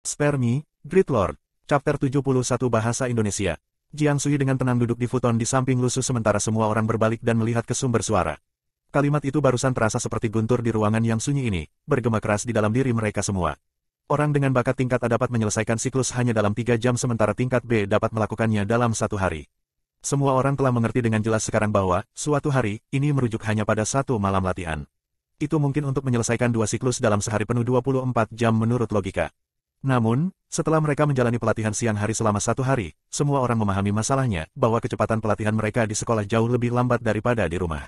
Spare me, Great Lord. Chapter 71 Bahasa Indonesia. Jiang Sui dengan tenang duduk di futon di samping Lusu sementara semua orang berbalik dan melihat ke sumber suara. Kalimat itu barusan terasa seperti guntur di ruangan yang sunyi ini, bergema keras di dalam diri mereka semua. Orang dengan bakat tingkat A dapat menyelesaikan siklus hanya dalam 3 jam sementara tingkat B dapat melakukannya dalam 1 hari. Semua orang telah mengerti dengan jelas sekarang bahwa, suatu hari, ini merujuk hanya pada 1 malam latihan. Itu mungkin untuk menyelesaikan 2 siklus dalam sehari penuh 24 jam menurut logika. Namun, setelah mereka menjalani pelatihan siang hari selama 1 hari, semua orang memahami masalahnya, bahwa kecepatan pelatihan mereka di sekolah jauh lebih lambat daripada di rumah.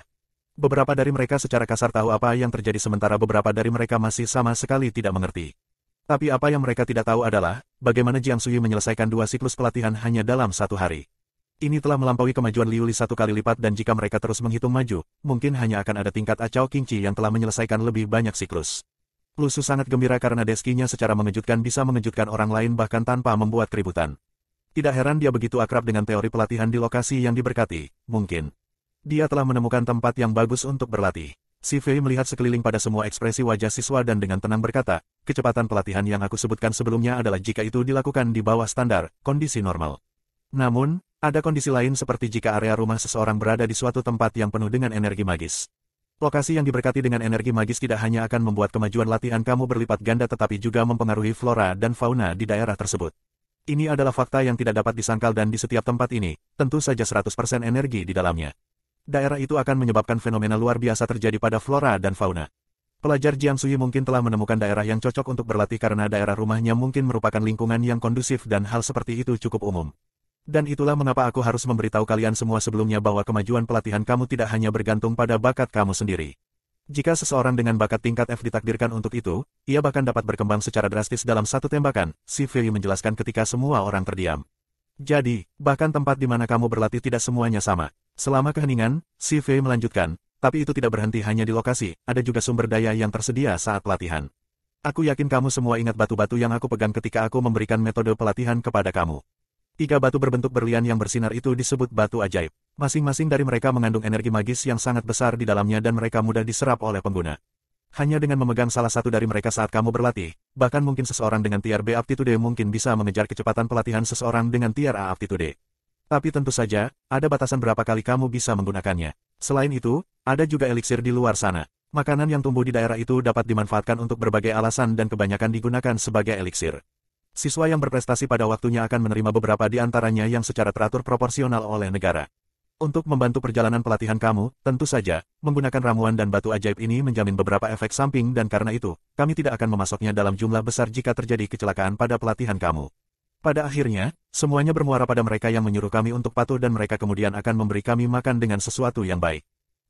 Beberapa dari mereka secara kasar tahu apa yang terjadi sementara beberapa dari mereka masih sama sekali tidak mengerti. Tapi apa yang mereka tidak tahu adalah, bagaimana Jiang Sui menyelesaikan 2 siklus pelatihan hanya dalam 1 hari. Ini telah melampaui kemajuan Liu Li 1 kali lipat dan jika mereka terus menghitung maju, mungkin hanya akan ada tingkat A Chao Qingqi yang telah menyelesaikan lebih banyak siklus. Lusu sangat gembira karena deskinya secara mengejutkan bisa mengejutkan orang lain bahkan tanpa membuat keributan. Tidak heran dia begitu akrab dengan teori pelatihan di lokasi yang diberkati, mungkin. Dia telah menemukan tempat yang bagus untuk berlatih. Si Fei melihat sekeliling pada semua ekspresi wajah siswa dan dengan tenang berkata, kecepatan pelatihan yang aku sebutkan sebelumnya adalah jika itu dilakukan di bawah standar, kondisi normal. Namun, ada kondisi lain seperti jika area rumah seseorang berada di suatu tempat yang penuh dengan energi magis. Lokasi yang diberkati dengan energi magis tidak hanya akan membuat kemajuan latihan kamu berlipat ganda tetapi juga mempengaruhi flora dan fauna di daerah tersebut. Ini adalah fakta yang tidak dapat disangkal dan di setiap tempat ini, tentu saja 100% energi di dalamnya. Daerah itu akan menyebabkan fenomena luar biasa terjadi pada flora dan fauna. Pelajar Jiang Sui mungkin telah menemukan daerah yang cocok untuk berlatih karena daerah rumahnya mungkin merupakan lingkungan yang kondusif dan hal seperti itu cukup umum. Dan itulah mengapa aku harus memberitahu kalian semua sebelumnya bahwa kemajuan pelatihan kamu tidak hanya bergantung pada bakat kamu sendiri. Jika seseorang dengan bakat tingkat F ditakdirkan untuk itu, ia bahkan dapat berkembang secara drastis dalam 1 tembakan, si Fei menjelaskan ketika semua orang terdiam. Jadi, bahkan tempat di mana kamu berlatih tidak semuanya sama. Selama keheningan, si Fei melanjutkan, tapi itu tidak berhenti hanya di lokasi, ada juga sumber daya yang tersedia saat pelatihan. Aku yakin kamu semua ingat batu-batu yang aku pegang ketika aku memberikan metode pelatihan kepada kamu. 3 batu berbentuk berlian yang bersinar itu disebut batu ajaib. Masing-masing dari mereka mengandung energi magis yang sangat besar di dalamnya dan mereka mudah diserap oleh pengguna. Hanya dengan memegang salah satu dari mereka saat kamu berlatih, bahkan mungkin seseorang dengan tier B aptitude mungkin bisa mengejar kecepatan pelatihan seseorang dengan tier A aptitude. Tapi tentu saja, ada batasan berapa kali kamu bisa menggunakannya. Selain itu, ada juga eliksir di luar sana. Makanan yang tumbuh di daerah itu dapat dimanfaatkan untuk berbagai alasan dan kebanyakan digunakan sebagai eliksir. Siswa yang berprestasi pada waktunya akan menerima beberapa di antaranya yang secara teratur proporsional oleh negara. Untuk membantu perjalanan pelatihan kamu, tentu saja, menggunakan ramuan dan batu ajaib ini menjamin beberapa efek samping dan karena itu, kami tidak akan memasoknya dalam jumlah besar jika terjadi kecelakaan pada pelatihan kamu. Pada akhirnya, semuanya bermuara pada mereka yang menyuruh kami untuk patuh dan mereka kemudian akan memberi kami makan dengan sesuatu yang baik.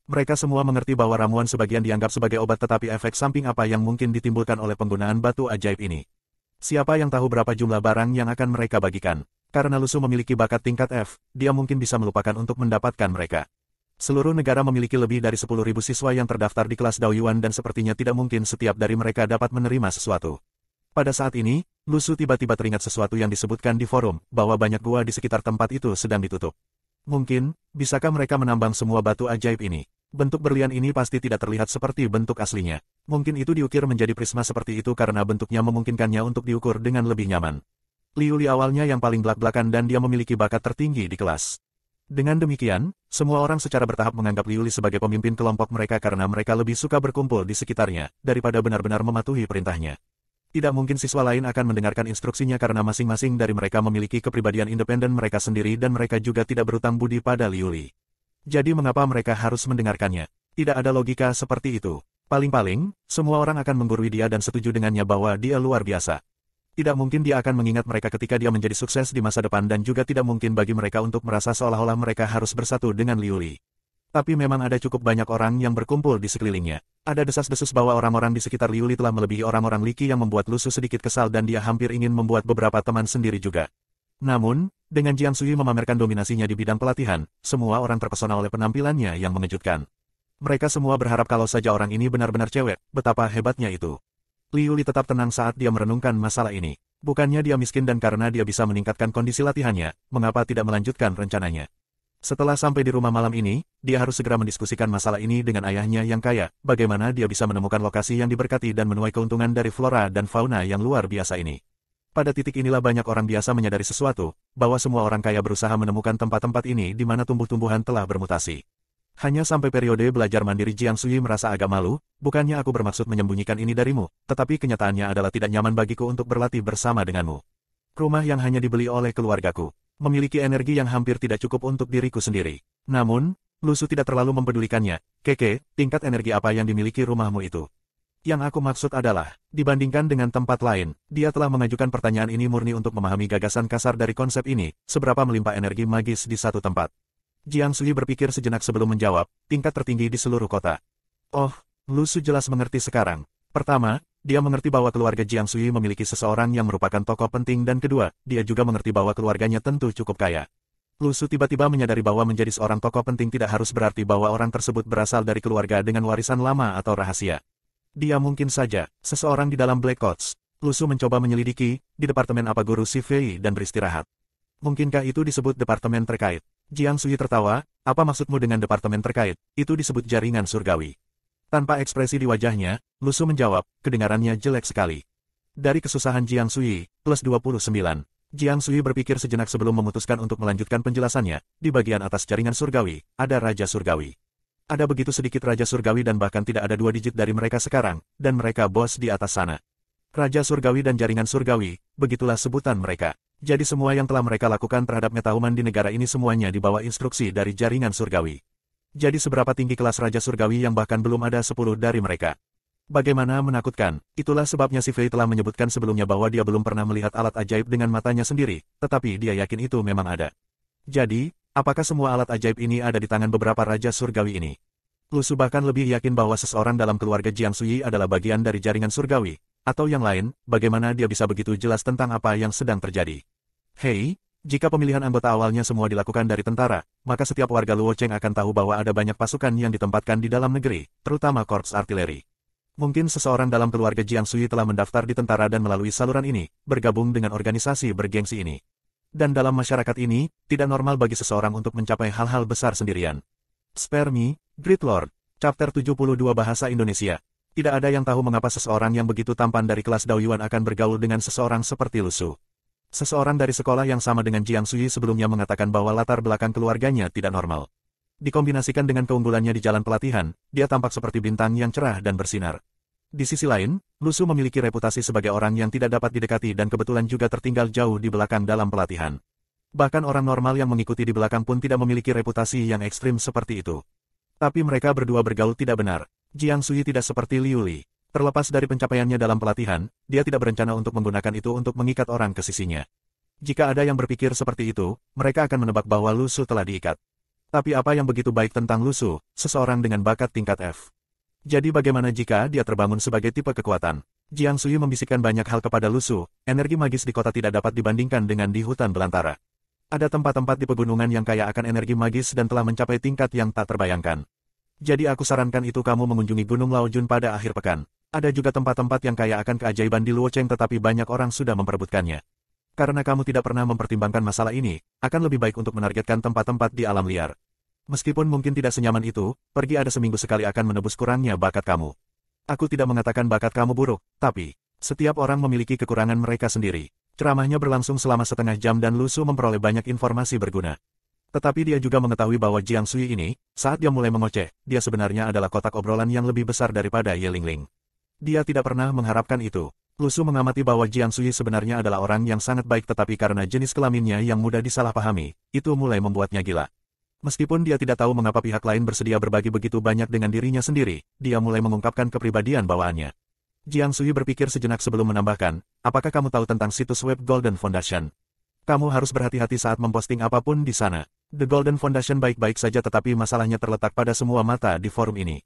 Mereka semua mengerti bahwa ramuan sebagian dianggap sebagai obat tetapi efek samping apa yang mungkin ditimbulkan oleh penggunaan batu ajaib ini. Siapa yang tahu berapa jumlah barang yang akan mereka bagikan? Karena Lusu memiliki bakat tingkat F, dia mungkin bisa melupakan untuk mendapatkan mereka. Seluruh negara memiliki lebih dari 10.000 siswa yang terdaftar di kelas Daoyuan dan sepertinya tidak mungkin setiap dari mereka dapat menerima sesuatu. Pada saat ini, Lusu tiba-tiba teringat sesuatu yang disebutkan di forum, bahwa banyak gua di sekitar tempat itu sedang ditutup. Mungkin, bisakah mereka menambang semua batu ajaib ini? Bentuk berlian ini pasti tidak terlihat seperti bentuk aslinya. Mungkin itu diukir menjadi prisma seperti itu karena bentuknya memungkinkannya untuk diukur dengan lebih nyaman. Liu Li awalnya yang paling belak-belakan dan dia memiliki bakat tertinggi di kelas. Dengan demikian, semua orang secara bertahap menganggap Liu Li sebagai pemimpin kelompok mereka karena mereka lebih suka berkumpul di sekitarnya, daripada benar-benar mematuhi perintahnya. Tidak mungkin siswa lain akan mendengarkan instruksinya karena masing-masing dari mereka memiliki kepribadian independen mereka sendiri dan mereka juga tidak berutang budi pada Liu Li. Jadi mengapa mereka harus mendengarkannya? Tidak ada logika seperti itu. Paling-paling, semua orang akan menggurui dia dan setuju dengannya bahwa dia luar biasa. Tidak mungkin dia akan mengingat mereka ketika dia menjadi sukses di masa depan dan juga tidak mungkin bagi mereka untuk merasa seolah-olah mereka harus bersatu dengan Liu Li. Tapi memang ada cukup banyak orang yang berkumpul di sekelilingnya. Ada desas-desus bahwa orang-orang di sekitar Liu Li telah melebihi orang-orang Liki yang membuat Lusu sedikit kesal dan dia hampir ingin membuat beberapa teman sendiri juga. Namun, dengan Jiang Sui memamerkan dominasinya di bidang pelatihan, semua orang terpesona oleh penampilannya yang mengejutkan. Mereka semua berharap kalau saja orang ini benar-benar cewek, betapa hebatnya itu. Liu Li tetap tenang saat dia merenungkan masalah ini. Bukannya dia miskin dan karena dia bisa meningkatkan kondisi latihannya, mengapa tidak melanjutkan rencananya? Setelah sampai di rumah malam ini, dia harus segera mendiskusikan masalah ini dengan ayahnya yang kaya, bagaimana dia bisa menemukan lokasi yang diberkati dan menuai keuntungan dari flora dan fauna yang luar biasa ini. Pada titik inilah banyak orang biasa menyadari sesuatu, bahwa semua orang kaya berusaha menemukan tempat-tempat ini di mana tumbuh-tumbuhan telah bermutasi. Hanya sampai periode belajar mandiri Jiang Sui merasa agak malu, bukannya aku bermaksud menyembunyikan ini darimu, tetapi kenyataannya adalah tidak nyaman bagiku untuk berlatih bersama denganmu. Rumah yang hanya dibeli oleh keluargaku, memiliki energi yang hampir tidak cukup untuk diriku sendiri. Namun, Lu Su tidak terlalu mempedulikannya. Keke, tingkat energi apa yang dimiliki rumahmu itu? Yang aku maksud adalah, dibandingkan dengan tempat lain, dia telah mengajukan pertanyaan ini murni untuk memahami gagasan kasar dari konsep ini, seberapa melimpah energi magis di satu tempat. Jiang Sui berpikir sejenak sebelum menjawab, tingkat tertinggi di seluruh kota. Oh, Lu Su jelas mengerti sekarang. Pertama, dia mengerti bahwa keluarga Jiang Sui memiliki seseorang yang merupakan tokoh penting dan kedua, dia juga mengerti bahwa keluarganya tentu cukup kaya. Lu Su tiba-tiba menyadari bahwa menjadi seorang tokoh penting tidak harus berarti bahwa orang tersebut berasal dari keluarga dengan warisan lama atau rahasia. Dia mungkin saja, seseorang di dalam Black Coats. Lu Su mencoba menyelidiki, di departemen apa guru Si Fei dan beristirahat. Mungkinkah itu disebut departemen terkait? Jiang Sui tertawa, apa maksudmu dengan departemen terkait? Itu disebut jaringan surgawi. Tanpa ekspresi di wajahnya, Lu Su menjawab, kedengarannya jelek sekali. Dari kesusahan Jiang Sui, plus 29. Jiang Sui berpikir sejenak sebelum memutuskan untuk melanjutkan penjelasannya. Di bagian atas jaringan surgawi, ada Raja Surgawi. Ada begitu sedikit Raja Surgawi dan bahkan tidak ada 2 digit dari mereka sekarang, dan mereka bos di atas sana. Raja Surgawi dan jaringan surgawi, begitulah sebutan mereka. Jadi semua yang telah mereka lakukan terhadap metahuman di negara ini semuanya di bawah instruksi dari jaringan surgawi. Jadi seberapa tinggi kelas Raja Surgawi yang bahkan belum ada 10 dari mereka. Bagaimana menakutkan, itulah sebabnya Si Fei telah menyebutkan sebelumnya bahwa dia belum pernah melihat alat ajaib dengan matanya sendiri, tetapi dia yakin itu memang ada. Jadi, apakah semua alat ajaib ini ada di tangan beberapa Raja Surgawi ini? Lu Su bahkan lebih yakin bahwa seseorang dalam keluarga Jiang Sui adalah bagian dari jaringan surgawi. Atau yang lain, bagaimana dia bisa begitu jelas tentang apa yang sedang terjadi? Hei, jika pemilihan anggota awalnya semua dilakukan dari tentara, maka setiap warga Luo Cheng akan tahu bahwa ada banyak pasukan yang ditempatkan di dalam negeri, terutama korps artileri. Mungkin seseorang dalam keluarga Jiang Sui telah mendaftar di tentara dan melalui saluran ini, bergabung dengan organisasi bergengsi ini. Dan dalam masyarakat ini, tidak normal bagi seseorang untuk mencapai hal-hal besar sendirian. Spare me, Great Lord. Chapter 72 Bahasa Indonesia. Tidak ada yang tahu mengapa seseorang yang begitu tampan dari kelas Daoyuan akan bergaul dengan seseorang seperti Lu Su. Seseorang dari sekolah yang sama dengan Jiang Sui sebelumnya mengatakan bahwa latar belakang keluarganya tidak normal. Dikombinasikan dengan keunggulannya di jalan pelatihan, dia tampak seperti bintang yang cerah dan bersinar. Di sisi lain, Lu Su memiliki reputasi sebagai orang yang tidak dapat didekati dan kebetulan juga tertinggal jauh di belakang dalam pelatihan. Bahkan orang normal yang mengikuti di belakang pun tidak memiliki reputasi yang ekstrim seperti itu. Tapi mereka berdua bergaul tidak benar. Jiang Sui tidak seperti Liu Li. Terlepas dari pencapaiannya dalam pelatihan, dia tidak berencana untuk menggunakan itu untuk mengikat orang ke sisinya. Jika ada yang berpikir seperti itu, mereka akan menebak bahwa Lu Su telah diikat. Tapi apa yang begitu baik tentang Lu Su, seseorang dengan bakat tingkat F? Jadi bagaimana jika dia terbangun sebagai tipe kekuatan? Jiang Sui membisikkan banyak hal kepada Lu Su, energi magis di kota tidak dapat dibandingkan dengan di hutan belantara. Ada tempat-tempat di pegunungan yang kaya akan energi magis dan telah mencapai tingkat yang tak terbayangkan. Jadi aku sarankan itu kamu mengunjungi Gunung Laojun pada akhir pekan. Ada juga tempat-tempat yang kaya akan keajaiban di Luo Cheng tetapi banyak orang sudah memperebutkannya. Karena kamu tidak pernah mempertimbangkan masalah ini, akan lebih baik untuk menargetkan tempat-tempat di alam liar. Meskipun mungkin tidak senyaman itu, pergi ada seminggu sekali akan menebus kurangnya bakat kamu. Aku tidak mengatakan bakat kamu buruk, tapi setiap orang memiliki kekurangan mereka sendiri. Ceramahnya berlangsung selama setengah jam dan Lu Su memperoleh banyak informasi berguna. Tetapi dia juga mengetahui bahwa Jiang Sui ini, saat dia mulai mengoceh, dia sebenarnya adalah kotak obrolan yang lebih besar daripada Ye Lingling. Dia tidak pernah mengharapkan itu. Lu Su mengamati bahwa Jiang Sui sebenarnya adalah orang yang sangat baik tetapi karena jenis kelaminnya yang mudah disalahpahami, itu mulai membuatnya gila. Meskipun dia tidak tahu mengapa pihak lain bersedia berbagi begitu banyak dengan dirinya sendiri, dia mulai mengungkapkan kepribadian bawaannya. Jiang Sui berpikir sejenak sebelum menambahkan, apakah kamu tahu tentang situs web Golden Foundation? Kamu harus berhati-hati saat memposting apapun di sana. The Golden Foundation baik-baik saja tetapi masalahnya terletak pada semua mata di forum ini.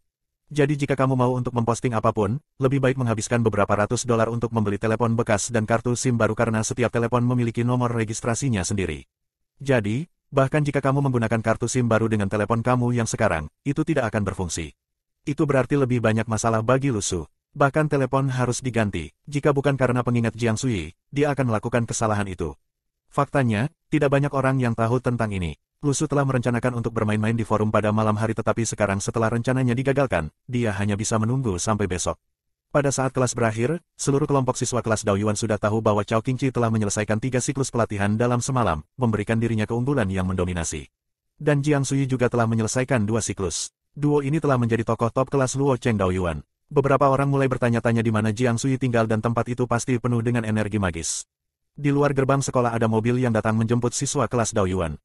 Jadi jika kamu mau untuk memposting apapun, lebih baik menghabiskan beberapa ratus dolar untuk membeli telepon bekas dan kartu SIM baru karena setiap telepon memiliki nomor registrasinya sendiri. Jadi, bahkan jika kamu menggunakan kartu SIM baru dengan telepon kamu yang sekarang, itu tidak akan berfungsi. Itu berarti lebih banyak masalah bagi Lu Su. Bahkan telepon harus diganti. Jika bukan karena pengingat Jiang Sui, dia akan melakukan kesalahan itu. Faktanya, tidak banyak orang yang tahu tentang ini. Lu Su telah merencanakan untuk bermain-main di forum pada malam hari tetapi sekarang setelah rencananya digagalkan, dia hanya bisa menunggu sampai besok. Pada saat kelas berakhir, seluruh kelompok siswa kelas Daoyuan sudah tahu bahwa Cao Qingqi telah menyelesaikan 3 siklus pelatihan dalam semalam, memberikan dirinya keunggulan yang mendominasi. Dan Jiang Sui juga telah menyelesaikan 2 siklus. Duo ini telah menjadi tokoh top kelas Luo Cheng Daoyuan. Beberapa orang mulai bertanya-tanya di mana Jiang Sui tinggal dan tempat itu pasti penuh dengan energi magis. Di luar gerbang sekolah ada mobil yang datang menjemput siswa kelas Daoyuan.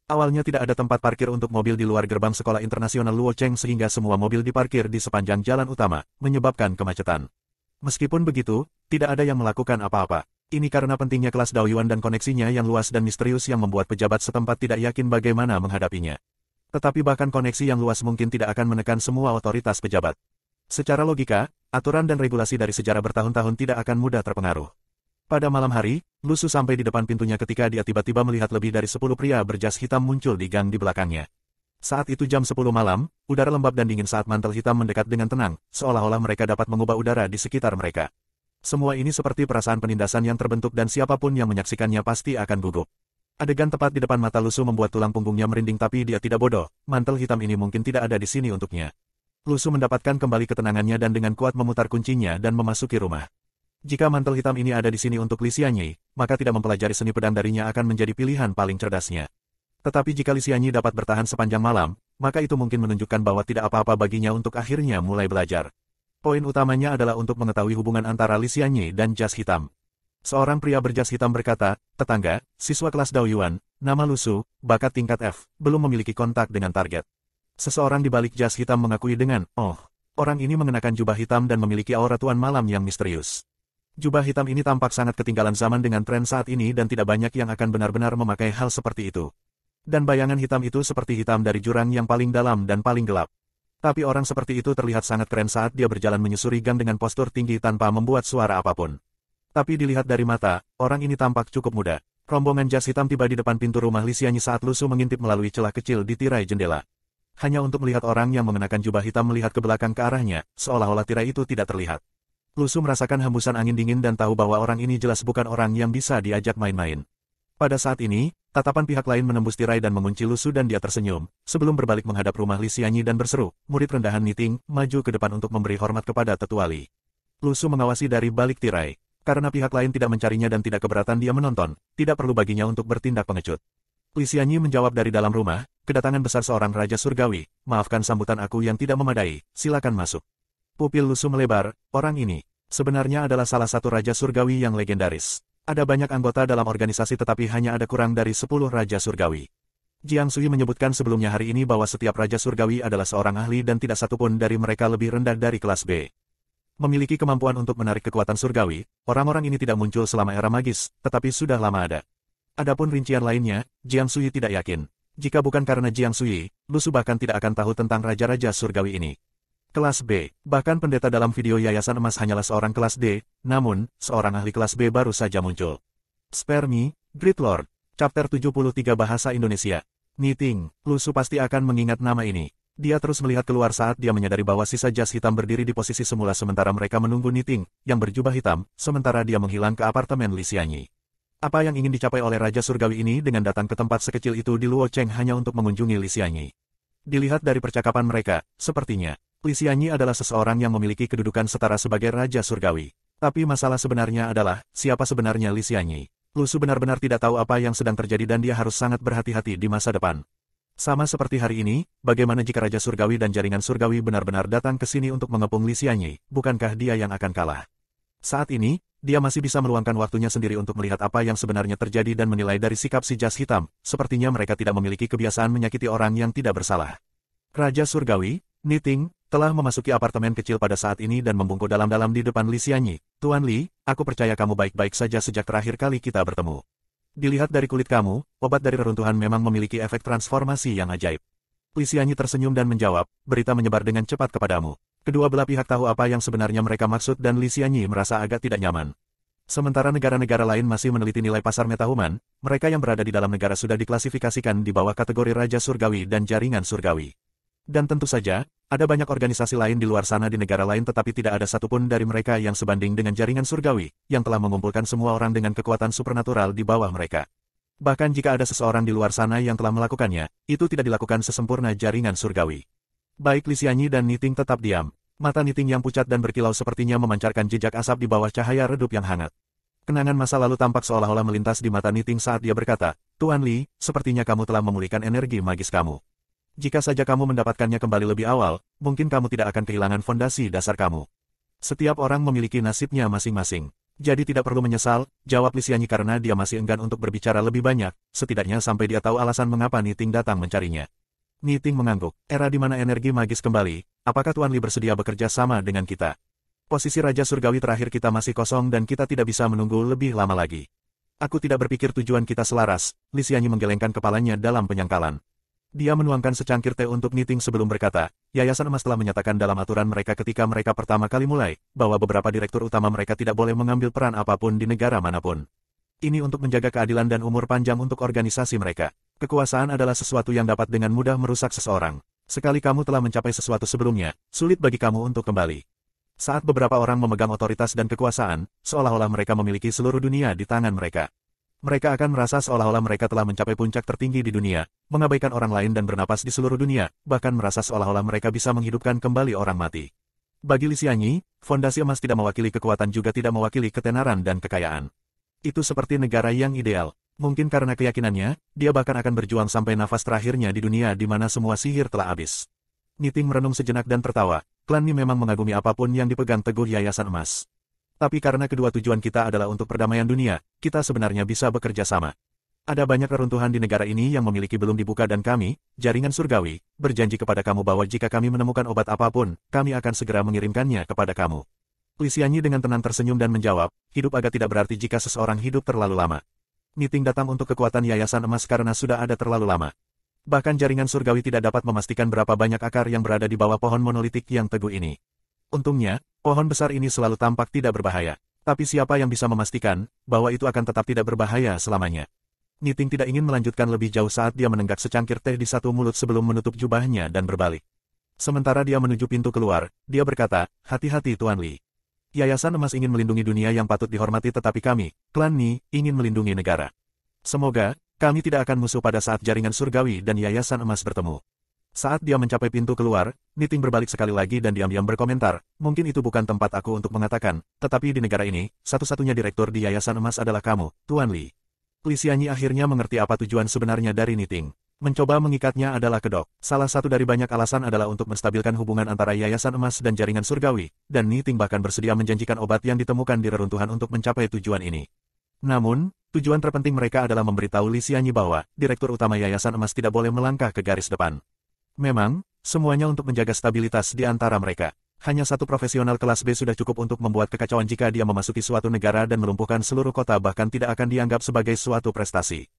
Awalnya tidak ada tempat parkir untuk mobil di luar gerbang sekolah internasional Luo Cheng sehingga semua mobil diparkir di sepanjang jalan utama, menyebabkan kemacetan. Meskipun begitu, tidak ada yang melakukan apa-apa. Ini karena pentingnya kelas Daoyuan dan koneksinya yang luas dan misterius yang membuat pejabat setempat tidak yakin bagaimana menghadapinya. Tetapi bahkan koneksi yang luas mungkin tidak akan menekan semua otoritas pejabat. Secara logika, aturan dan regulasi dari sejarah bertahun-tahun tidak akan mudah terpengaruh. Pada malam hari, Lu Su sampai di depan pintunya ketika dia tiba-tiba melihat lebih dari 10 pria berjas hitam muncul di gang di belakangnya. Saat itu jam 10 malam, udara lembab dan dingin saat mantel hitam mendekat dengan tenang, seolah-olah mereka dapat mengubah udara di sekitar mereka. Semua ini seperti perasaan penindasan yang terbentuk dan siapapun yang menyaksikannya pasti akan gugup. Adegan tepat di depan mata Lu Su membuat tulang punggungnya merinding tapi dia tidak bodoh, mantel hitam ini mungkin tidak ada di sini untuknya. Lu Su mendapatkan kembali ketenangannya dan dengan kuat memutar kuncinya dan memasuki rumah. Jika mantel hitam ini ada di sini untuk Li Xianyi, maka tidak mempelajari seni pedang darinya akan menjadi pilihan paling cerdasnya. Tetapi jika Li Xianyi dapat bertahan sepanjang malam, maka itu mungkin menunjukkan bahwa tidak apa-apa baginya untuk akhirnya mulai belajar. Poin utamanya adalah untuk mengetahui hubungan antara Li Xianyi dan jas hitam. Seorang pria berjas hitam berkata, tetangga, siswa kelas Daoyuan, nama Lu Su, bakat tingkat F, belum memiliki kontak dengan target. Seseorang di balik jas hitam mengakui dengan, oh, orang ini mengenakan jubah hitam dan memiliki aura tuan malam yang misterius. Jubah hitam ini tampak sangat ketinggalan zaman dengan tren saat ini dan tidak banyak yang akan benar-benar memakai hal seperti itu. Dan bayangan hitam itu seperti hitam dari jurang yang paling dalam dan paling gelap. Tapi orang seperti itu terlihat sangat keren saat dia berjalan menyusuri gang dengan postur tinggi tanpa membuat suara apapun. Tapi dilihat dari mata, orang ini tampak cukup muda. Rombongan jas hitam tiba di depan pintu rumah Li Xianyi saat Lu Su mengintip melalui celah kecil di tirai jendela. Hanya untuk melihat orang yang mengenakan jubah hitam melihat ke belakang ke arahnya, seolah-olah tirai itu tidak terlihat. Lu Su merasakan hembusan angin dingin dan tahu bahwa orang ini jelas bukan orang yang bisa diajak main-main. Pada saat ini, tatapan pihak lain menembus tirai dan mengunci Lu Su dan dia tersenyum, sebelum berbalik menghadap rumah Li Xianyi dan berseru, murid rendahan Niting, maju ke depan untuk memberi hormat kepada tetua Li. Lu Su mengawasi dari balik tirai. Karena pihak lain tidak mencarinya dan tidak keberatan dia menonton, tidak perlu baginya untuk bertindak pengecut. Li Xianyi menjawab dari dalam rumah, kedatangan besar seorang Raja Surgawi, maafkan sambutan aku yang tidak memadai, silakan masuk. Pupil Lu Su melebar, orang ini, sebenarnya adalah salah satu Raja Surgawi yang legendaris. Ada banyak anggota dalam organisasi tetapi hanya ada kurang dari 10 Raja Surgawi. Jiang Sui menyebutkan sebelumnya hari ini bahwa setiap Raja Surgawi adalah seorang ahli dan tidak satupun dari mereka lebih rendah dari kelas B. Memiliki kemampuan untuk menarik kekuatan surgawi, orang-orang ini tidak muncul selama era magis, tetapi sudah lama ada. Adapun rincian lainnya, Jiang Sui tidak yakin. Jika bukan karena Jiang Sui, Lu Su bahkan tidak akan tahu tentang Raja-Raja Surgawi ini. Kelas B, bahkan pendeta dalam video Yayasan Emas hanyalah seorang kelas D, namun, seorang ahli kelas B baru saja muncul. Spare me, Great Lord. Chapter 73 Bahasa Indonesia. Niting, Lu Su pasti akan mengingat nama ini. Dia terus melihat keluar saat dia menyadari bahwa sisa jas hitam berdiri di posisi semula sementara mereka menunggu Niting, yang berjubah hitam, sementara dia menghilang ke apartemen Li Xianyi. Apa yang ingin dicapai oleh Raja Surgawi ini dengan datang ke tempat sekecil itu di Luo Cheng hanya untuk mengunjungi Li Xianyi? Dilihat dari percakapan mereka, sepertinya Li Xianyi adalah seseorang yang memiliki kedudukan setara sebagai Raja Surgawi. Tapi masalah sebenarnya adalah, siapa sebenarnya Li Xianyi? Lu Su benar-benar tidak tahu apa yang sedang terjadi dan dia harus sangat berhati-hati di masa depan. Sama seperti hari ini, bagaimana jika Raja Surgawi dan jaringan Surgawi benar-benar datang ke sini untuk mengepung Li Xianyi, bukankah dia yang akan kalah? Saat ini, dia masih bisa meluangkan waktunya sendiri untuk melihat apa yang sebenarnya terjadi dan menilai dari sikap si jas hitam, sepertinya mereka tidak memiliki kebiasaan menyakiti orang yang tidak bersalah. Raja Surgawi, Niting, telah memasuki apartemen kecil pada saat ini dan membungkuk dalam-dalam di depan Li Xianyi. Tuan Li, aku percaya kamu baik-baik saja sejak terakhir kali kita bertemu. Dilihat dari kulit kamu, obat dari reruntuhan memang memiliki efek transformasi yang ajaib. Li Xianyi tersenyum dan menjawab, berita menyebar dengan cepat kepadamu. Kedua belah pihak tahu apa yang sebenarnya mereka maksud dan Li Xianyi merasa agak tidak nyaman. Sementara negara-negara lain masih meneliti nilai pasar metahuman, mereka yang berada di dalam negara sudah diklasifikasikan di bawah kategori Raja Surgawi dan Jaringan Surgawi. Dan tentu saja, ada banyak organisasi lain di luar sana di negara lain tetapi tidak ada satupun dari mereka yang sebanding dengan Jaringan Surgawi, yang telah mengumpulkan semua orang dengan kekuatan supernatural di bawah mereka. Bahkan jika ada seseorang di luar sana yang telah melakukannya, itu tidak dilakukan sesempurna Jaringan Surgawi. Baik Li Xianyi dan Niting tetap diam. Mata Niting yang pucat dan berkilau sepertinya memancarkan jejak asap di bawah cahaya redup yang hangat. Kenangan masa lalu tampak seolah-olah melintas di mata Niting saat dia berkata, Tuan Li, sepertinya kamu telah memulihkan energi magis kamu. Jika saja kamu mendapatkannya kembali lebih awal, mungkin kamu tidak akan kehilangan fondasi dasar kamu. Setiap orang memiliki nasibnya masing-masing. Jadi tidak perlu menyesal, jawab Lisianyi karena dia masih enggan untuk berbicara lebih banyak, setidaknya sampai dia tahu alasan mengapa Niting datang mencarinya. Niting mengangguk, era di mana energi magis kembali, apakah Tuan Li bersedia bekerja sama dengan kita? Posisi Raja Surgawi terakhir kita masih kosong dan kita tidak bisa menunggu lebih lama lagi. Aku tidak berpikir tujuan kita selaras, Lisianyi menggelengkan kepalanya dalam penyangkalan. Dia menuangkan secangkir teh untuk Niting sebelum berkata, Yayasan Emas telah menyatakan dalam aturan mereka ketika mereka pertama kali mulai, bahwa beberapa direktur utama mereka tidak boleh mengambil peran apapun di negara manapun. Ini untuk menjaga keadilan dan umur panjang untuk organisasi mereka. Kekuasaan adalah sesuatu yang dapat dengan mudah merusak seseorang. Sekali kamu telah mencapai sesuatu sebelumnya, sulit bagi kamu untuk kembali. Saat beberapa orang memegang otoritas dan kekuasaan, seolah-olah mereka memiliki seluruh dunia di tangan mereka. Mereka akan merasa seolah-olah mereka telah mencapai puncak tertinggi di dunia, mengabaikan orang lain dan bernapas di seluruh dunia, bahkan merasa seolah-olah mereka bisa menghidupkan kembali orang mati. Bagi Lisianyi, fondasi emas tidak mewakili kekuatan juga tidak mewakili ketenaran dan kekayaan. Itu seperti negara yang ideal. Mungkin karena keyakinannya, dia bahkan akan berjuang sampai nafas terakhirnya di dunia di mana semua sihir telah habis. Niting merenung sejenak dan tertawa, klan Ni memang mengagumi apapun yang dipegang teguh Yayasan Emas. Tapi karena kedua tujuan kita adalah untuk perdamaian dunia, kita sebenarnya bisa bekerja sama. Ada banyak reruntuhan di negara ini yang memiliki belum dibuka dan kami, Jaringan Surgawi, berjanji kepada kamu bahwa jika kami menemukan obat apapun, kami akan segera mengirimkannya kepada kamu. Lisianyi dengan tenang tersenyum dan menjawab, hidup agak tidak berarti jika seseorang hidup terlalu lama. Niting datang untuk kekuatan Yayasan Emas karena sudah ada terlalu lama. Bahkan Jaringan Surgawi tidak dapat memastikan berapa banyak akar yang berada di bawah pohon monolitik yang teguh ini. Untungnya, pohon besar ini selalu tampak tidak berbahaya. Tapi siapa yang bisa memastikan bahwa itu akan tetap tidak berbahaya selamanya? Niting tidak ingin melanjutkan lebih jauh saat dia menenggak secangkir teh di satu mulut sebelum menutup jubahnya dan berbalik. Sementara dia menuju pintu keluar, dia berkata, hati-hati Tuan Li. Yayasan Emas ingin melindungi dunia yang patut dihormati tetapi kami, klan Ni, ingin melindungi negara. Semoga, kami tidak akan musuh pada saat Jaringan Surgawi dan Yayasan Emas bertemu. Saat dia mencapai pintu keluar, Niting berbalik sekali lagi dan diam-diam berkomentar, mungkin itu bukan tempat aku untuk mengatakan, tetapi di negara ini, satu-satunya direktur di Yayasan Emas adalah kamu, Tuan Li. Lisianyi akhirnya mengerti apa tujuan sebenarnya dari Niting. Mencoba mengikatnya adalah kedok. Salah satu dari banyak alasan adalah untuk menstabilkan hubungan antara Yayasan Emas dan Jaringan Surgawi, dan Niting bahkan bersedia menjanjikan obat yang ditemukan di reruntuhan untuk mencapai tujuan ini. Namun, tujuan terpenting mereka adalah memberitahu Lisianyi bahwa Direktur Utama Yayasan Emas tidak boleh melangkah ke garis depan. Memang, semuanya untuk menjaga stabilitas di antara mereka. Hanya satu profesional kelas B sudah cukup untuk membuat kekacauan jika dia memasuki suatu negara dan melumpuhkan seluruh kota bahkan tidak akan dianggap sebagai suatu prestasi.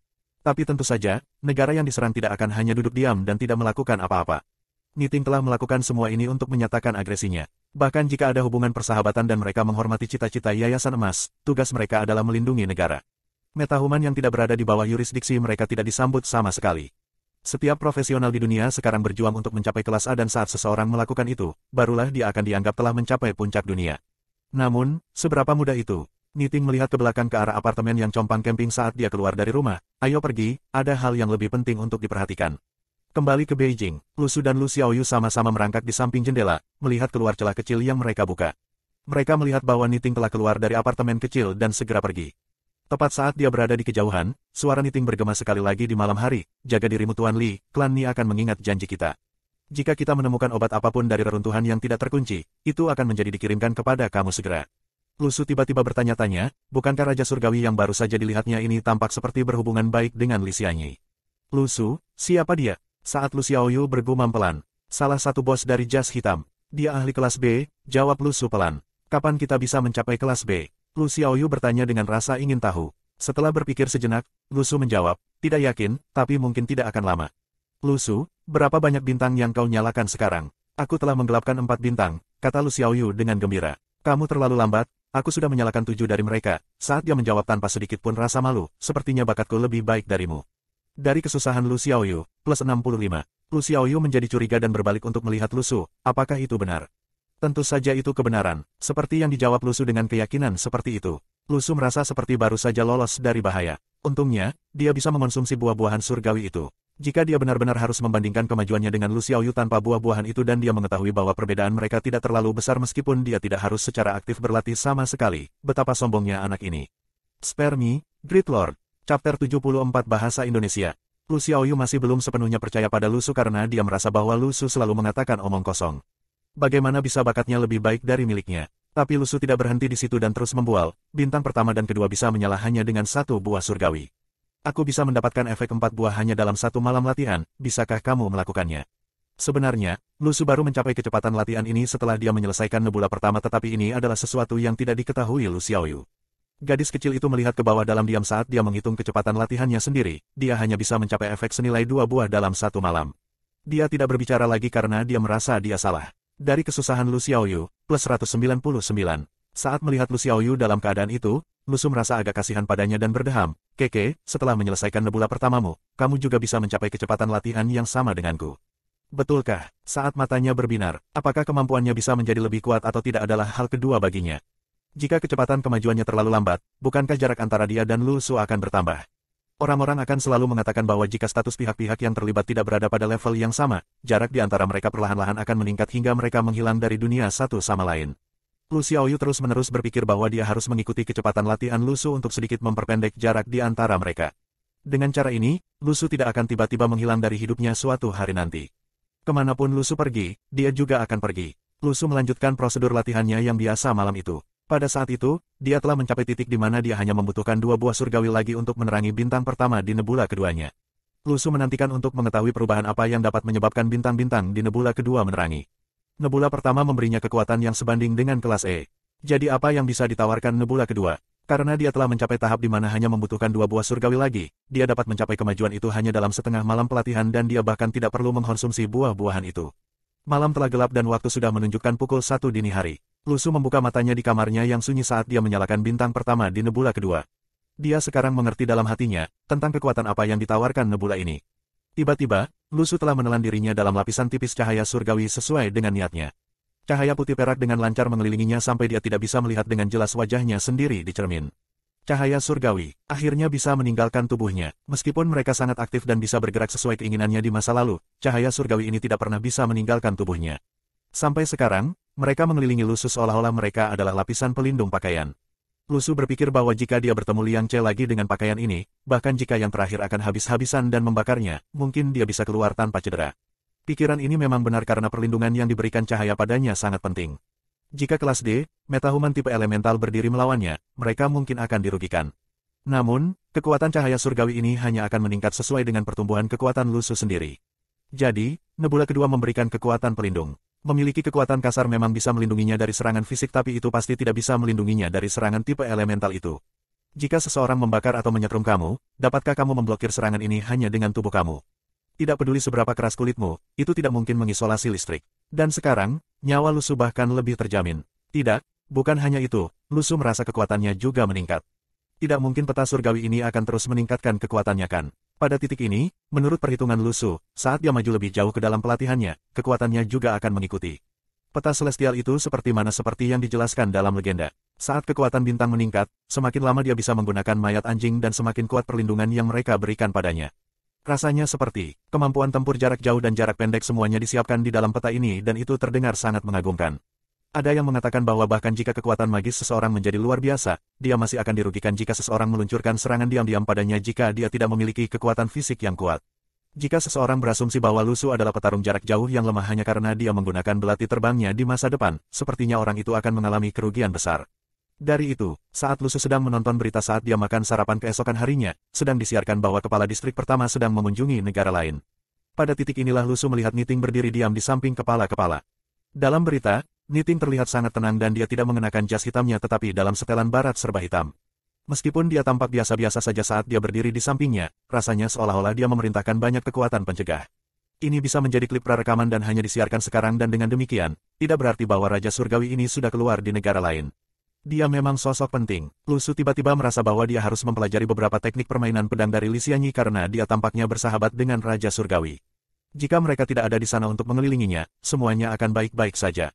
Tapi tentu saja, negara yang diserang tidak akan hanya duduk diam dan tidak melakukan apa-apa. Niting telah melakukan semua ini untuk menyatakan agresinya. Bahkan jika ada hubungan persahabatan dan mereka menghormati cita-cita Yayasan Emas, tugas mereka adalah melindungi negara. Metahuman yang tidak berada di bawah yurisdiksi mereka tidak disambut sama sekali. Setiap profesional di dunia sekarang berjuang untuk mencapai kelas A dan saat seseorang melakukan itu, barulah dia akan dianggap telah mencapai puncak dunia. Namun, seberapa mudah itu? Niting melihat ke belakang ke arah apartemen yang compang camping saat dia keluar dari rumah. Ayo pergi, ada hal yang lebih penting untuk diperhatikan. Kembali ke Beijing, Lu Su dan Lu Xiaoyu sama-sama merangkak di samping jendela, melihat keluar celah kecil yang mereka buka. Mereka melihat bahwa Niting telah keluar dari apartemen kecil dan segera pergi. Tepat saat dia berada di kejauhan, suara Niting bergema sekali lagi di malam hari, jaga dirimu Tuan Li, klan Ni akan mengingat janji kita. Jika kita menemukan obat apapun dari reruntuhan yang tidak terkunci, itu akan menjadi dikirimkan kepada kamu segera. Lu Su tiba-tiba bertanya-tanya, bukankah Raja Surgawi yang baru saja dilihatnya ini tampak seperti berhubungan baik dengan Lisianyi? Lu Su, siapa dia? Saat Lu Xiaoyu bergumam pelan. Salah satu bos dari jas hitam. Dia ahli kelas B, jawab Lu Su pelan. Kapan kita bisa mencapai kelas B? Lu Xiaoyu bertanya dengan rasa ingin tahu. Setelah berpikir sejenak, Lu Su menjawab, tidak yakin, tapi mungkin tidak akan lama. Lu Su, berapa banyak bintang yang kau nyalakan sekarang? Aku telah menggelapkan 4 bintang, kata Lu Xiaoyu dengan gembira. Kamu terlalu lambat. Aku sudah menyalakan 7 dari mereka. Saat dia menjawab tanpa sedikit pun rasa malu, sepertinya bakatku lebih baik darimu. Dari kesusahan Lu Xiaoyu, plus 65. Lu Xiaoyu menjadi curiga dan berbalik untuk melihat Lu Su, apakah itu benar? Tentu saja itu kebenaran, seperti yang dijawab Lu Su dengan keyakinan seperti itu. Lu Su merasa seperti baru saja lolos dari bahaya. Untungnya, dia bisa mengonsumsi buah-buahan surgawi itu. Jika dia benar-benar harus membandingkan kemajuannya dengan Lu Xiaoyu tanpa buah-buahan itu dan dia mengetahui bahwa perbedaan mereka tidak terlalu besar meskipun dia tidak harus secara aktif berlatih sama sekali, betapa sombongnya anak ini. Spare me, Great Lord. Chapter 74 Bahasa Indonesia. Lu Xiaoyu masih belum sepenuhnya percaya pada Lu Su karena dia merasa bahwa Lu Su selalu mengatakan omong kosong. Bagaimana bisa bakatnya lebih baik dari miliknya? Tapi Lu Su tidak berhenti di situ dan terus membual, bintang pertama dan kedua bisa menyala hanya dengan satu buah surgawi. Aku bisa mendapatkan efek 4 buah hanya dalam satu malam latihan, bisakah kamu melakukannya? Sebenarnya, Lu Su baru mencapai kecepatan latihan ini setelah dia menyelesaikan nebula pertama tetapi ini adalah sesuatu yang tidak diketahui Lu Xiaoyu. Gadis kecil itu melihat ke bawah dalam diam saat dia menghitung kecepatan latihannya sendiri, dia hanya bisa mencapai efek senilai 2 buah dalam satu malam. Dia tidak berbicara lagi karena dia merasa dia salah. Dari kesusahan Lu Xiaoyu, plus 199. Saat melihat Lu Xiaoyu dalam keadaan itu, Lu Su merasa agak kasihan padanya dan berdeham, Keke, setelah menyelesaikan nebula pertamamu, kamu juga bisa mencapai kecepatan latihan yang sama denganku. Betulkah? Saat matanya berbinar, apakah kemampuannya bisa menjadi lebih kuat atau tidak adalah hal kedua baginya. Jika kecepatan kemajuannya terlalu lambat, bukankah jarak antara dia dan Lu Su akan bertambah? Orang-orang akan selalu mengatakan bahwa jika status pihak-pihak yang terlibat tidak berada pada level yang sama, jarak di antara mereka perlahan-lahan akan meningkat hingga mereka menghilang dari dunia satu sama lain. Lu Xiaoyu terus-menerus berpikir bahwa dia harus mengikuti kecepatan latihan Lu Su untuk sedikit memperpendek jarak di antara mereka. Dengan cara ini, Lu Su tidak akan tiba-tiba menghilang dari hidupnya suatu hari nanti. Kemanapun Lu Su pergi, dia juga akan pergi. Lu Su melanjutkan prosedur latihannya yang biasa malam itu. Pada saat itu, dia telah mencapai titik di mana dia hanya membutuhkan 2 buah surgawi lagi untuk menerangi bintang pertama di nebula keduanya. Lu Su menantikan untuk mengetahui perubahan apa yang dapat menyebabkan bintang-bintang di nebula kedua menerangi. Nebula pertama memberinya kekuatan yang sebanding dengan kelas E. Jadi apa yang bisa ditawarkan nebula kedua? Karena dia telah mencapai tahap di mana hanya membutuhkan 2 buah surgawi lagi, dia dapat mencapai kemajuan itu hanya dalam setengah malam pelatihan dan dia bahkan tidak perlu mengkonsumsi buah-buahan itu. Malam telah gelap dan waktu sudah menunjukkan pukul 1 dini hari. Lu Su membuka matanya di kamarnya yang sunyi saat dia menyalakan bintang pertama di nebula kedua. Dia sekarang mengerti dalam hatinya, tentang kekuatan apa yang ditawarkan nebula ini. Tiba-tiba, Lu Su telah menelan dirinya dalam lapisan tipis cahaya surgawi sesuai dengan niatnya. Cahaya putih perak dengan lancar mengelilinginya sampai dia tidak bisa melihat dengan jelas wajahnya sendiri di cermin. Cahaya surgawi akhirnya bisa meninggalkan tubuhnya. Meskipun mereka sangat aktif dan bisa bergerak sesuai keinginannya di masa lalu, cahaya surgawi ini tidak pernah bisa meninggalkan tubuhnya. Sampai sekarang, mereka mengelilingi Lu Su seolah-olah mereka adalah lapisan pelindung pakaian. Lu Su berpikir bahwa jika dia bertemu Liang Che lagi dengan pakaian ini, bahkan jika yang terakhir akan habis-habisan dan membakarnya, mungkin dia bisa keluar tanpa cedera. Pikiran ini memang benar karena perlindungan yang diberikan cahaya padanya sangat penting. Jika kelas D, metahuman tipe elemental berdiri melawannya, mereka mungkin akan dirugikan. Namun, kekuatan cahaya surgawi ini hanya akan meningkat sesuai dengan pertumbuhan kekuatan Lu Su sendiri. Jadi, nebula kedua memberikan kekuatan pelindung. Memiliki kekuatan kasar memang bisa melindunginya dari serangan fisik tapi itu pasti tidak bisa melindunginya dari serangan tipe elemental itu. Jika seseorang membakar atau menyetrum kamu, dapatkah kamu memblokir serangan ini hanya dengan tubuh kamu? Tidak peduli seberapa keras kulitmu, itu tidak mungkin mengisolasi listrik. Dan sekarang, nyawa Lu Su bahkan lebih terjamin. Tidak, bukan hanya itu, Lu Su merasa kekuatannya juga meningkat. Tidak mungkin peta surgawi ini akan terus meningkatkan kekuatannya kan? Pada titik ini, menurut perhitungan Lu Su, saat dia maju lebih jauh ke dalam pelatihannya, kekuatannya juga akan mengikuti. Peta celestial itu seperti yang dijelaskan dalam legenda. Saat kekuatan bintang meningkat, semakin lama dia bisa menggunakan mayat anjing dan semakin kuat perlindungan yang mereka berikan padanya. Rasanya seperti, kemampuan tempur jarak jauh dan jarak pendek semuanya disiapkan di dalam peta ini dan itu terdengar sangat mengagumkan. Ada yang mengatakan bahwa bahkan jika kekuatan magis seseorang menjadi luar biasa, dia masih akan dirugikan jika seseorang meluncurkan serangan diam-diam padanya jika dia tidak memiliki kekuatan fisik yang kuat. Jika seseorang berasumsi bahwa Lu Su adalah petarung jarak jauh yang lemah hanya karena dia menggunakan belati terbangnya di masa depan, sepertinya orang itu akan mengalami kerugian besar. Dari itu, saat Lu Su sedang menonton berita saat dia makan sarapan keesokan harinya, sedang disiarkan bahwa kepala distrik pertama sedang mengunjungi negara lain. Pada titik inilah Lu Su melihat Niting berdiri diam di samping kepala-kepala. Dalam berita, Niting terlihat sangat tenang dan dia tidak mengenakan jas hitamnya tetapi dalam setelan barat serba hitam. Meskipun dia tampak biasa-biasa saja saat dia berdiri di sampingnya, rasanya seolah-olah dia memerintahkan banyak kekuatan pencegah. Ini bisa menjadi klip prarekaman dan hanya disiarkan sekarang dan dengan demikian, tidak berarti bahwa Raja Surgawi ini sudah keluar di negara lain. Dia memang sosok penting. Lu Su tiba-tiba merasa bahwa dia harus mempelajari beberapa teknik permainan pedang dari Li Xianyi karena dia tampaknya bersahabat dengan Raja Surgawi. Jika mereka tidak ada di sana untuk mengelilinginya, semuanya akan baik-baik saja.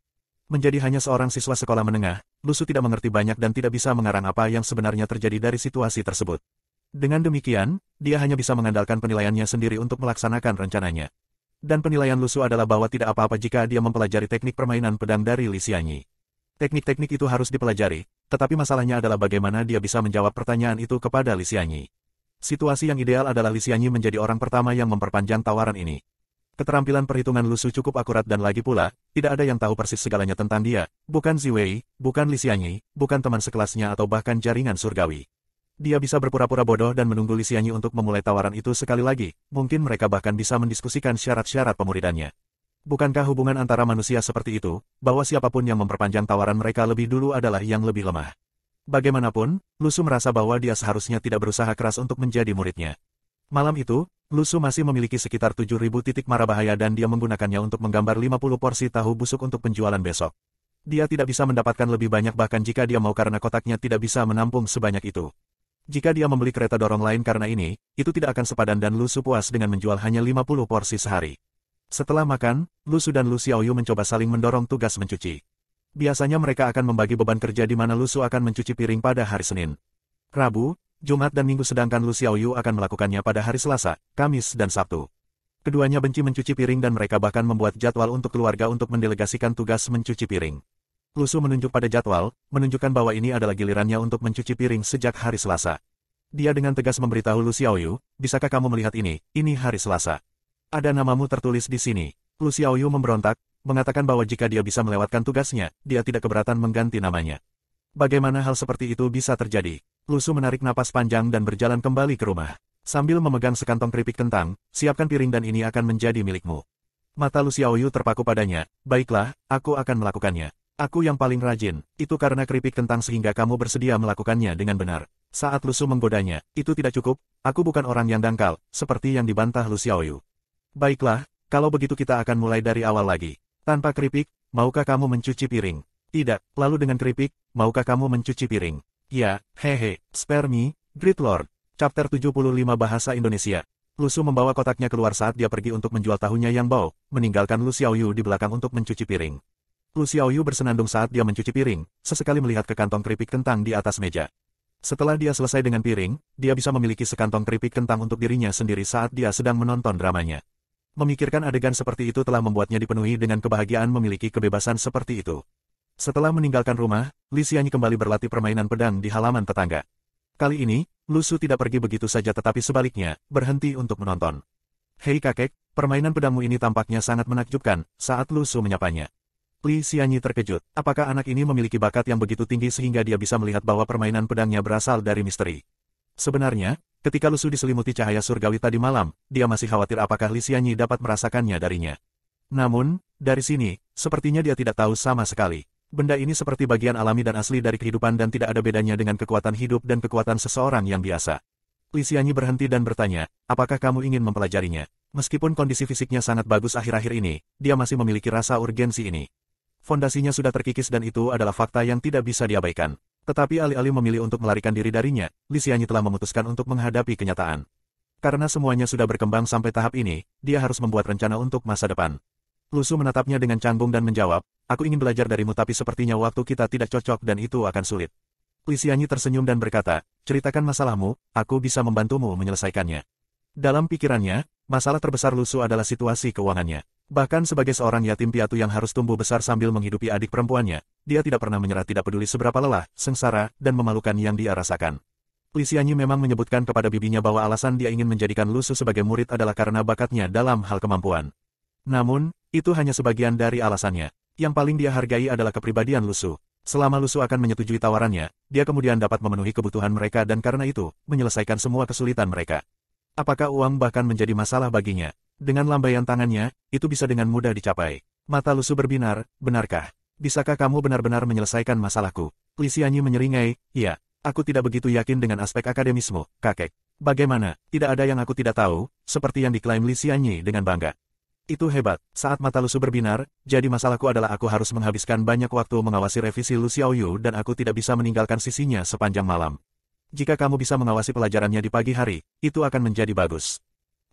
Menjadi hanya seorang siswa sekolah menengah, Lu Su tidak mengerti banyak dan tidak bisa mengarang apa yang sebenarnya terjadi dari situasi tersebut. Dengan demikian, dia hanya bisa mengandalkan penilaiannya sendiri untuk melaksanakan rencananya. Dan penilaian Lu Su adalah bahwa tidak apa-apa jika dia mempelajari teknik permainan pedang dari Li Xianyi. Teknik-teknik itu harus dipelajari, tetapi masalahnya adalah bagaimana dia bisa menjawab pertanyaan itu kepada Li Xianyi. Situasi yang ideal adalah Li Xianyi menjadi orang pertama yang memperpanjang tawaran ini. Keterampilan perhitungan Lu Su cukup akurat dan lagi pula, tidak ada yang tahu persis segalanya tentang dia, bukan Ziwei, bukan Li Xianyi, bukan teman sekelasnya atau bahkan jaringan surgawi. Dia bisa berpura-pura bodoh dan menunggu Li Xianyi untuk memulai tawaran itu sekali lagi, mungkin mereka bahkan bisa mendiskusikan syarat-syarat pemuridannya. Bukankah hubungan antara manusia seperti itu, bahwa siapapun yang memperpanjang tawaran mereka lebih dulu adalah yang lebih lemah? Bagaimanapun, Lu Su merasa bahwa dia seharusnya tidak berusaha keras untuk menjadi muridnya. Malam itu, Lu Su masih memiliki sekitar 7.000 titik mara bahaya dan dia menggunakannya untuk menggambar 50 porsi tahu busuk untuk penjualan besok. Dia tidak bisa mendapatkan lebih banyak bahkan jika dia mau karena kotaknya tidak bisa menampung sebanyak itu. Jika dia membeli kereta dorong lain karena ini, itu tidak akan sepadan dan Lu Su puas dengan menjual hanya 50 porsi sehari. Setelah makan, Lu Su dan Lu Xiaoyu mencoba saling mendorong tugas mencuci. Biasanya mereka akan membagi beban kerja di mana Lu Su akan mencuci piring pada hari Senin, Rabu, Jumat dan Minggu sedangkan Lu Xiaoyu akan melakukannya pada hari Selasa, Kamis dan Sabtu. Keduanya benci mencuci piring dan mereka bahkan membuat jadwal untuk keluarga untuk mendelegasikan tugas mencuci piring. Lu Su menunjuk pada jadwal, menunjukkan bahwa ini adalah gilirannya untuk mencuci piring sejak hari Selasa. Dia dengan tegas memberitahu Lu Xiaoyu, bisakah kamu melihat ini hari Selasa. Ada namamu tertulis di sini. Lu Xiaoyu memberontak, mengatakan bahwa jika dia bisa melewatkan tugasnya, dia tidak keberatan mengganti namanya. Bagaimana hal seperti itu bisa terjadi? Lu Su menarik napas panjang dan berjalan kembali ke rumah. Sambil memegang sekantong keripik kentang, siapkan piring dan ini akan menjadi milikmu. Mata Lu Xiaoyu terpaku padanya, baiklah, aku akan melakukannya. Aku yang paling rajin, itu karena keripik kentang sehingga kamu bersedia melakukannya dengan benar. Saat Lu Su menggodanya, itu tidak cukup, aku bukan orang yang dangkal, seperti yang dibantah Lu Xiaoyu. Baiklah, kalau begitu kita akan mulai dari awal lagi. Tanpa keripik, maukah kamu mencuci piring? Tidak, lalu dengan keripik, maukah kamu mencuci piring? Ya, hehe, spare me, Great Lord. Chapter 75 Bahasa Indonesia. Lu Su membawa kotaknya keluar saat dia pergi untuk menjual tahunya yang bau, meninggalkan Lu Xiaoyu di belakang untuk mencuci piring. Lu Xiaoyu bersenandung saat dia mencuci piring, sesekali melihat ke kantong keripik kentang di atas meja. Setelah dia selesai dengan piring, dia bisa memiliki sekantong keripik kentang untuk dirinya sendiri saat dia sedang menonton dramanya. Memikirkan adegan seperti itu telah membuatnya dipenuhi dengan kebahagiaan memiliki kebebasan seperti itu. Setelah meninggalkan rumah, Li Xianyi kembali berlatih permainan pedang di halaman tetangga. Kali ini, Lu Su tidak pergi begitu saja tetapi sebaliknya, berhenti untuk menonton. Hei kakek, permainan pedangmu ini tampaknya sangat menakjubkan, saat Lu Su menyapanya. Li Xianyi terkejut, apakah anak ini memiliki bakat yang begitu tinggi sehingga dia bisa melihat bahwa permainan pedangnya berasal dari misteri. Sebenarnya, ketika Lu Su diselimuti cahaya surgawi tadi malam, dia masih khawatir apakah Li Xianyi dapat merasakannya darinya. Namun, dari sini, sepertinya dia tidak tahu sama sekali. Benda ini seperti bagian alami dan asli dari kehidupan dan tidak ada bedanya dengan kekuatan hidup dan kekuatan seseorang yang biasa. Li Xianyi berhenti dan bertanya, apakah kamu ingin mempelajarinya? Meskipun kondisi fisiknya sangat bagus akhir-akhir ini, dia masih memiliki rasa urgensi ini. Fondasinya sudah terkikis dan itu adalah fakta yang tidak bisa diabaikan. Tetapi alih-alih memilih untuk melarikan diri darinya, Li Xianyi telah memutuskan untuk menghadapi kenyataan. Karena semuanya sudah berkembang sampai tahap ini, dia harus membuat rencana untuk masa depan. Lu Su menatapnya dengan canggung dan menjawab, aku ingin belajar darimu tapi sepertinya waktu kita tidak cocok dan itu akan sulit. Li Xianyi tersenyum dan berkata, ceritakan masalahmu, aku bisa membantumu menyelesaikannya. Dalam pikirannya, masalah terbesar Lu Su adalah situasi keuangannya. Bahkan sebagai seorang yatim piatu yang harus tumbuh besar sambil menghidupi adik perempuannya, dia tidak pernah menyerah tidak peduli seberapa lelah, sengsara, dan memalukan yang dia rasakan. Li Xianyi memang menyebutkan kepada bibinya bahwa alasan dia ingin menjadikan Lu Su sebagai murid adalah karena bakatnya dalam hal kemampuan. Namun, itu hanya sebagian dari alasannya. Yang paling dia hargai adalah kepribadian Lu Su. Selama Lu Su akan menyetujui tawarannya, dia kemudian dapat memenuhi kebutuhan mereka dan karena itu, menyelesaikan semua kesulitan mereka. Apakah uang bahkan menjadi masalah baginya? Dengan lambaian tangannya, itu bisa dengan mudah dicapai. Mata Lu Su berbinar, benarkah? Bisakah kamu benar-benar menyelesaikan masalahku? Li Xianyi menyeringai, iya, aku tidak begitu yakin dengan aspek akademismu, kakek. Bagaimana? Tidak ada yang aku tidak tahu, seperti yang diklaim Li Xianyi dengan bangga. Itu hebat, saat mata Lu Su berbinar, jadi masalahku adalah aku harus menghabiskan banyak waktu mengawasi revisi Lu Xiaoyu dan aku tidak bisa meninggalkan sisinya sepanjang malam. Jika kamu bisa mengawasi pelajarannya di pagi hari, itu akan menjadi bagus.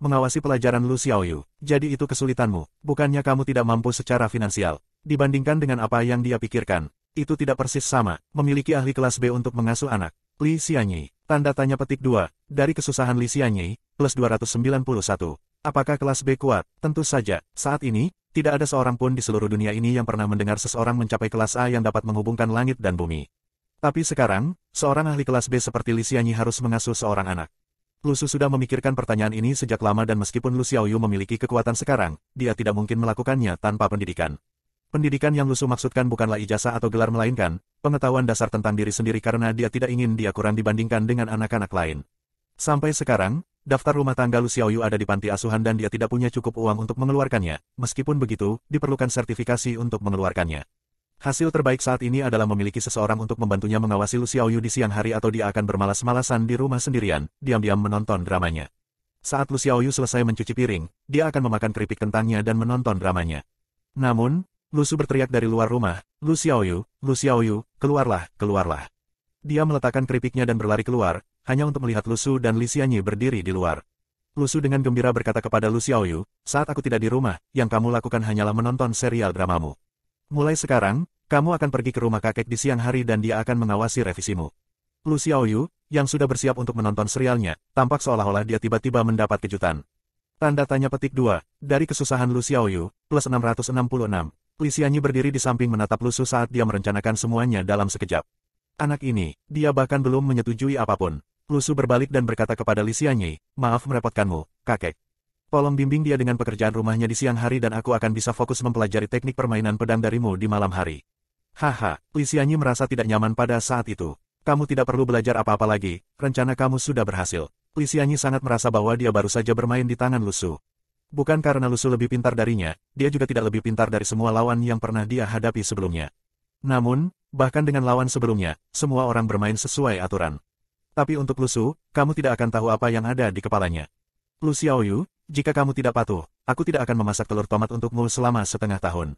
Mengawasi pelajaran Lu Xiaoyu, jadi itu kesulitanmu, bukannya kamu tidak mampu secara finansial. Dibandingkan dengan apa yang dia pikirkan, itu tidak persis sama, memiliki ahli kelas B untuk mengasuh anak. Li Xianyi, tanda tanya petik 2, dari kesusahan Li Xianyi, plus 291. Apakah kelas B kuat? Tentu saja, saat ini, tidak ada seorang pun di seluruh dunia ini yang pernah mendengar seseorang mencapai kelas A yang dapat menghubungkan langit dan bumi. Tapi sekarang, seorang ahli kelas B seperti Li Xianyi harus mengasuh seorang anak. Lu Su sudah memikirkan pertanyaan ini sejak lama dan meskipun Lu Xiaoyu memiliki kekuatan sekarang, dia tidak mungkin melakukannya tanpa pendidikan. Pendidikan yang Lu Su maksudkan bukanlah ijazah atau gelar melainkan pengetahuan dasar tentang diri sendiri karena dia tidak ingin dia kurang dibandingkan dengan anak-anak lain. Sampai sekarang, daftar rumah tangga Lu Xiaoyu ada di panti asuhan dan dia tidak punya cukup uang untuk mengeluarkannya, meskipun begitu, diperlukan sertifikasi untuk mengeluarkannya. Hasil terbaik saat ini adalah memiliki seseorang untuk membantunya mengawasi Lu Xiaoyu di siang hari atau dia akan bermalas-malasan di rumah sendirian, diam-diam menonton dramanya. Saat Lu Xiaoyu selesai mencuci piring, dia akan memakan keripik kentangnya dan menonton dramanya. Namun, Lu Su berteriak dari luar rumah, Lu Xiaoyu, keluarlah, keluarlah. Dia meletakkan keripiknya dan berlari keluar, hanya untuk melihat Lu Su dan Li Xianyi berdiri di luar. Lu Su dengan gembira berkata kepada Lu Xiaoyu, saat aku tidak di rumah, yang kamu lakukan hanyalah menonton serial dramamu. Mulai sekarang, kamu akan pergi ke rumah kakek di siang hari dan dia akan mengawasi revisimu. Lu Xiaoyu, yang sudah bersiap untuk menonton serialnya, tampak seolah-olah dia tiba-tiba mendapat kejutan. Tanda tanya petik 2, dari kesusahan Lu Xiaoyu, plus 666. Li Xianyi berdiri di samping menatap Lu Su saat dia merencanakan semuanya dalam sekejap. Anak ini, dia bahkan belum menyetujui apapun. Lu Su berbalik dan berkata kepada Li Xianyi, maaf merepotkanmu, kakek. Tolong bimbing dia dengan pekerjaan rumahnya di siang hari dan aku akan bisa fokus mempelajari teknik permainan pedang darimu di malam hari. Haha, Li Xianyi merasa tidak nyaman pada saat itu. Kamu tidak perlu belajar apa-apa lagi, rencana kamu sudah berhasil. Li Xianyi sangat merasa bahwa dia baru saja bermain di tangan Lu Su. Bukan karena Lu Su lebih pintar darinya, dia juga tidak lebih pintar dari semua lawan yang pernah dia hadapi sebelumnya. Namun, bahkan dengan lawan sebelumnya, semua orang bermain sesuai aturan. Tapi untuk Lu Su, kamu tidak akan tahu apa yang ada di kepalanya. Lu Xiaoyu, jika kamu tidak patuh, aku tidak akan memasak telur tomat untukmu selama setengah tahun.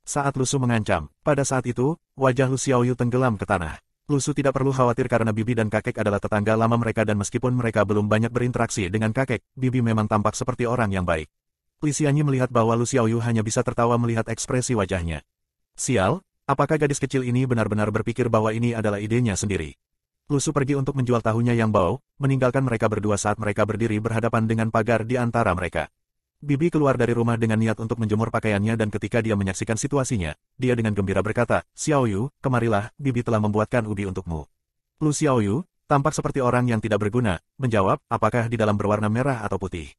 Saat Lu Su mengancam, pada saat itu, wajah Lu Xiaoyu tenggelam ke tanah. Lu Su tidak perlu khawatir karena Bibi dan kakek adalah tetangga lama mereka dan meskipun mereka belum banyak berinteraksi dengan kakek, Bibi memang tampak seperti orang yang baik. Li Xianyi melihat bahwa Lu Xiaoyu hanya bisa tertawa melihat ekspresi wajahnya. Sial, apakah gadis kecil ini benar-benar berpikir bahwa ini adalah idenya sendiri? Lu Su pergi untuk menjual tahunya yang bau, meninggalkan mereka berdua saat mereka berdiri berhadapan dengan pagar di antara mereka. Bibi keluar dari rumah dengan niat untuk menjemur pakaiannya dan ketika dia menyaksikan situasinya, dia dengan gembira berkata, Xiaoyu, kemarilah, Bibi telah membuatkan ubi untukmu. Lu Xiaoyu, tampak seperti orang yang tidak berguna, menjawab, apakah di dalam berwarna merah atau putih?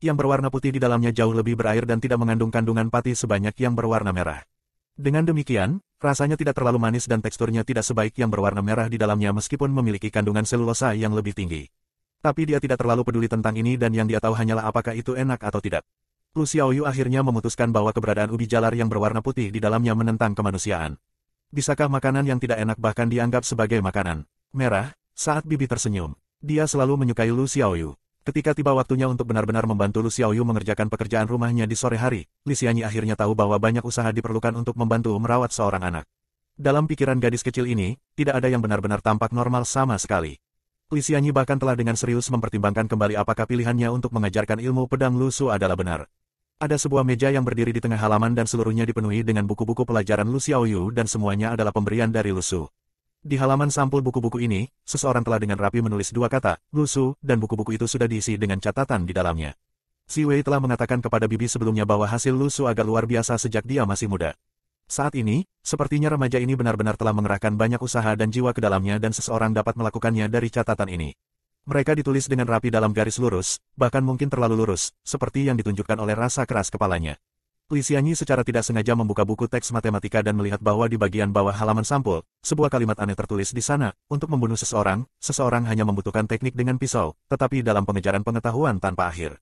Yang berwarna putih di dalamnya jauh lebih berair dan tidak mengandung kandungan pati sebanyak yang berwarna merah. Dengan demikian, rasanya tidak terlalu manis dan teksturnya tidak sebaik yang berwarna merah di dalamnya meskipun memiliki kandungan selulosa yang lebih tinggi. Tapi dia tidak terlalu peduli tentang ini dan yang dia tahu hanyalah apakah itu enak atau tidak. Lu Xiaoyu akhirnya memutuskan bahwa keberadaan ubi jalar yang berwarna putih di dalamnya menentang kemanusiaan. Bisakah makanan yang tidak enak bahkan dianggap sebagai makanan merah? Saat Bibi tersenyum, dia selalu menyukai Lu Xiaoyu. Ketika tiba waktunya untuk benar-benar membantu Lu Xiaoyu mengerjakan pekerjaan rumahnya di sore hari, Li Xianyi akhirnya tahu bahwa banyak usaha diperlukan untuk membantu merawat seorang anak. Dalam pikiran gadis kecil ini, tidak ada yang benar-benar tampak normal sama sekali. Li Xianyi bahkan telah dengan serius mempertimbangkan kembali apakah pilihannya untuk mengajarkan ilmu pedang Lu Su adalah benar. Ada sebuah meja yang berdiri di tengah halaman dan seluruhnya dipenuhi dengan buku-buku pelajaran Lu Xiaoyu dan semuanya adalah pemberian dari Lu Su. Di halaman sampul buku-buku ini, seseorang telah dengan rapi menulis dua kata, Lu Su, dan buku-buku itu sudah diisi dengan catatan di dalamnya. Si Wei telah mengatakan kepada Bibi sebelumnya bahwa hasil Lu Su agak luar biasa sejak dia masih muda. Saat ini, sepertinya remaja ini benar-benar telah mengerahkan banyak usaha dan jiwa ke dalamnya dan seseorang dapat melakukannya dari catatan ini. Mereka ditulis dengan rapi dalam garis lurus, bahkan mungkin terlalu lurus, seperti yang ditunjukkan oleh rasa keras kepalanya. Li Xianyi secara tidak sengaja membuka buku teks matematika dan melihat bahwa di bagian bawah halaman sampul, sebuah kalimat aneh tertulis di sana, untuk membunuh seseorang, seseorang hanya membutuhkan teknik dengan pisau, tetapi dalam pengejaran pengetahuan tanpa akhir.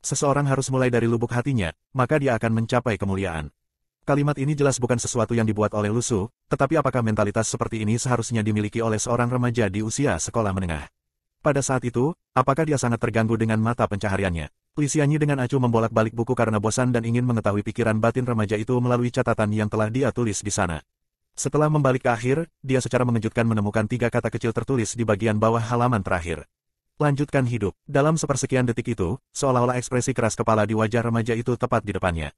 Seseorang harus mulai dari lubuk hatinya, maka dia akan mencapai kemuliaan. Kalimat ini jelas bukan sesuatu yang dibuat oleh Lu Su, tetapi apakah mentalitas seperti ini seharusnya dimiliki oleh seorang remaja di usia sekolah menengah? Pada saat itu, apakah dia sangat terganggu dengan mata pencahariannya? Li Xianyi dengan acuh membolak-balik buku karena bosan dan ingin mengetahui pikiran batin remaja itu melalui catatan yang telah dia tulis di sana. Setelah membalik ke akhir, dia secara mengejutkan menemukan 3 kata kecil tertulis di bagian bawah halaman terakhir. Lanjutkan hidup. Dalam sepersekian detik itu, seolah-olah ekspresi keras kepala di wajah remaja itu tepat di depannya.